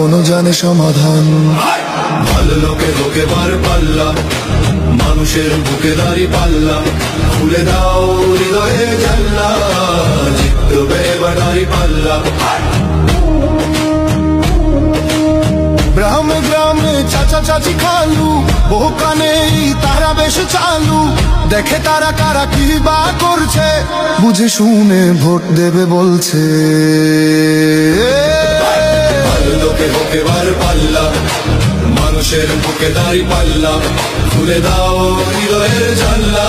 জনগণও জানে সমাধান। ভালো লোকে লোকে বার পাল্লা, মানুষের বুকে দাঁড়ি পাল্লা, খুলে দাও হৃদয়ে জানলা, জিতবে এবার দাঁড়ি পাল্লা। গ্রামে গ্রামে চাচা চাচি খালু, বহু কানে তারা বেশ চালু, দেখে তারা কারা কি বা করছে, বুঝে শুনে ভোট দেবে বলছে। ভালো লোকে লোকে বার পাল্লা, মানুষের বুকে দাঁড়ি পাল্লা, খুলে দাও হৃদয়ের জানলা,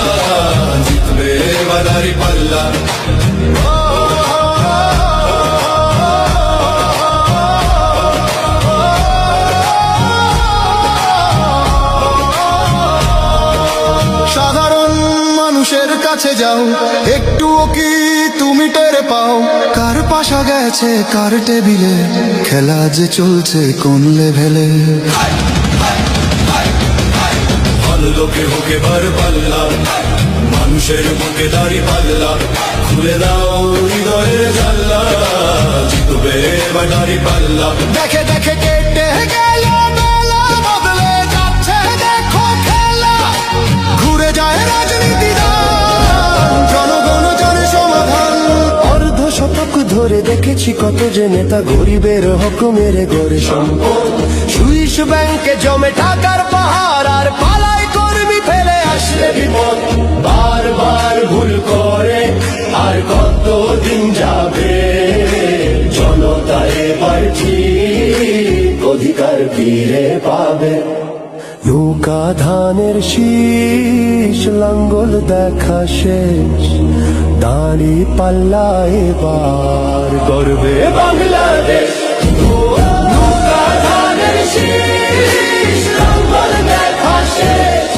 জিতবে এবার দাঁড়ি পাল্লা। সাধারণ মানুষের কাছে যাও, একটুও কি তুমি টের পাও, কার পাশা গেছে কার টেবিলে, খেলা যে চলছে কোন লেভেলে। ভালো লোকে হোকে বার পাল্লা, মানুষের বুকে দাঁড়ি পাল্লা, খুলে দাও হৃদয়ের জানলা, জিতবে এবার দাঁড়ি পাল্লা। দেখে দেখে কেটে গেল বেলা, বদলে যাচ্ছে দেখো খেলা, ঘুরে যায় রাজনীতি জনগণ জানে সমাধান। অর্ধ শতক ধরে দেখেছি কত যে নেতা গরিবের হক মেরে গড়ে সম্পদ, সুইস ব্যাংকে জমে টাকার পাহাড়, আর পালাই কর্মী ফেলে আসলে বিপদ। বারবার ভুল করে আর কত দিন যাবে, জনতা এবার ঠিক অধিকার ফিরে পাবে। নৌকা ধানের শীষ, লাঙ্গল দেখা শেষ, দাঁড়ি পাল্লা এবার গর্বে বাংলাদেশ। নৌকা ধানের শীষ, লাঙ্গল দেখা শেষ,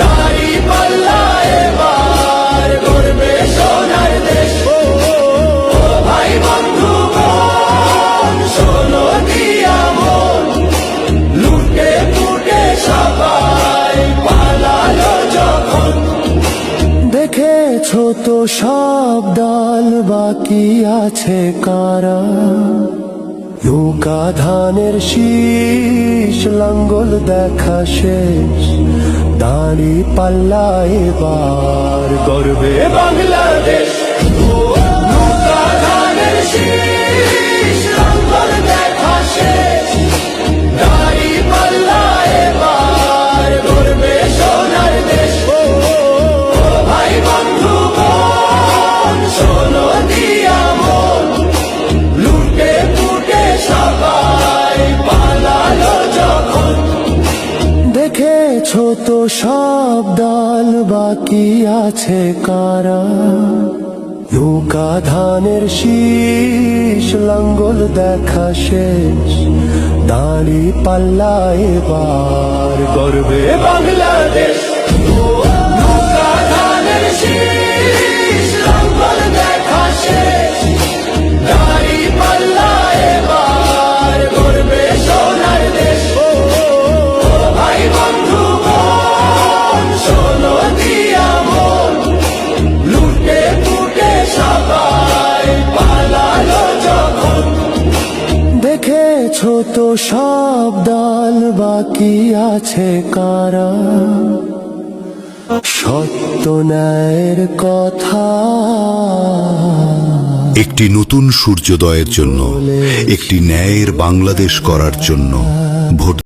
দাঁড়ি পাল্লা এবার গর্বে সোনার দেশ। ও ভাই বন্ধুগণ, শোনো দিয়া মন, লুটে পুটে সবাই পালালো যখন। দেখেছো তো সব দল, বাকি আছে কারা, নৌকা ধানের শীষ, লাঙ্গল দেখা শেষ, দাঁড়ি পাল্লা এবার গর্বে বাংলাদেশ। নৌকা ধানের শীষ, লাঙ্গল দেখা শেষ, দাঁড়ি পাল্লা এবার গর্বে সোনার দেশ। ও ভাই বন্ধুগণ, শোনো দিয়া মন, লুটে পুটে সবাই পালালো যখন। দেখেছো তো সব দল, বাকি আছে কারা, নৌকা ধানের শীষ, লাঙ্গল দেখা শেষ, দাঁড়ি পাল্লা এবার গর্বে বাংলাদেশ। নৌকা ধানের শীষ, লাঙ্গল দেখা শেষ, দাঁড়ি পাল্লা এবার গর্বে সোনার দেশ। ও ভাই বন্ধুগণ, শোনো দিয়া মন, লুটে পুটে সবাই পালালো যখন। দেখেছো তো সব দল, বাকি আছে কারা, সত্য ন্যায়ের কথা। একটি নতুন সূর্যোদয়ের জন্য, একটি ন্যায়ের বাংলাদেশ করার জন্য ভোট